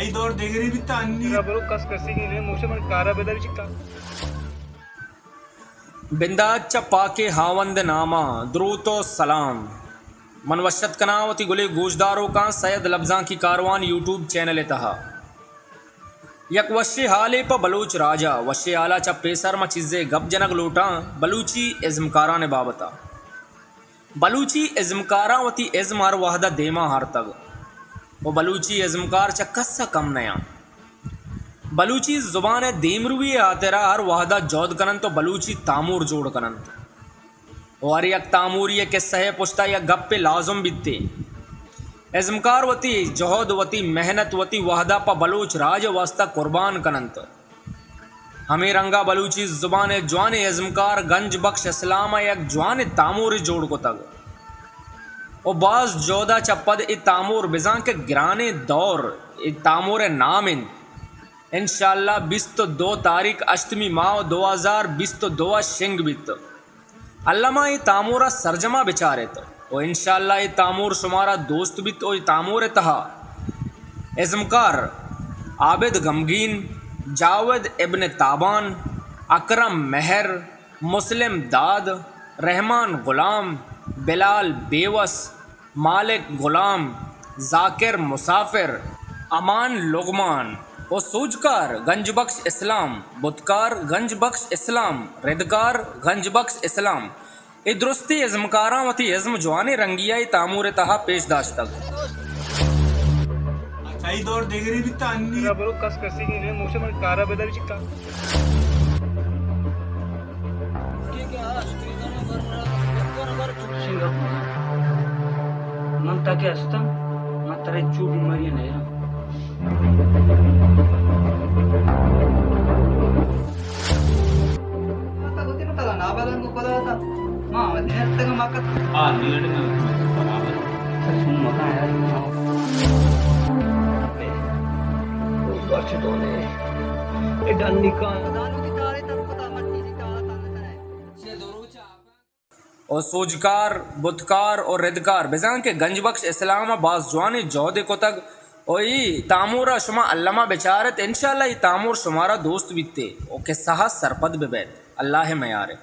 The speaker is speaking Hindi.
ఐదోర్ దగ్గర బిత్త అన్ని बरोबर कस कसी गेले मोशे मन कारा बेदारी चिक्का बिंदाच पाके हावंद नामा द्रूतो सलाम मनवशत कनावती गुले गोशदारों का सैयद लफ्ज़ां की कारवान यूट्यूब चैनल तहा यक वशे हाले प बलोच राजा वशे आला च पेसर म चीज़े गप जनक लोटा बलूची इज़मकारा ने बाबता बलूची इज़मकारा वती इज़मार वाहदा देमा हार तग वो बलूची इज़मकार च कस्सा कम नया बलूची ज़ुबान देमरुवी आतेरा हर वाहदा जौद कनन तो बलूची तामूर जोड़ कनन और यक तामूर ये किस्सा है पुश्ता या गप पे लाजुम बित्ते इज़मकार वती जहद वती मेहनत वती वाहदा पा बलूच राज वास्ता कुर्बान कनंत हमें रंगा बलूची ज़ुबान जवान इज़मकार गंज बख्श इस्लाम यक जवान तामूर जोड़ को तग और बाज जोदा चपद इ तामूर बिजां के गिराने दौर इ तामूर नामिन इंशाअल्लाह 22 तारीख अष्टमी माह 2022 शिंग बित अल्लामा ये तामूरा सरजमा बेचारे तो और इंशाअल्लाह ये तामूर शुमारा दोस्त बित और तामूर तहा इज़मकार आबिद गमगीन जावेद इब्न ताबान अकरम महर मुस्लिम दाद रहमान गुलाम बिलाल बेवस मालिक गुलाम जाकिर मुसाफिर अमान लुगमान और सूजकार गंजबख्श इस्लाम बुतकार गंजबख्श इस्लाम रिदकार गंजबख्श इस्लाम ए दुरुस्ती इज़मकारा वती इज़म जवाने रंगिया तामूर तहा पेशदाश तक ఐదోర్ దగ్గర బిత్త అన్ని बरोबर कस कसी गेले मोशे मन कारा बेदारी चिक्का म्हणता की असतं मात्र चूड मरी नाही आता होते ना त्याला नाबालन पदार्थ मा नेत्तग माकत ఆ నీడన బరాబర్ सुम्मा काय बच दोने ए डन्नी का और सोजकार बुतकार और रिदकार बिजां के गंजबख्श इस्लाम बाज जवान जौदे को तक और ये तामूरा शुमा अल्लामा बेचारत इंशाअल्लाह ये तामूर शुमारा दोस्त बीते और के सहा सरपद बेबैत अल्लाह मयारे।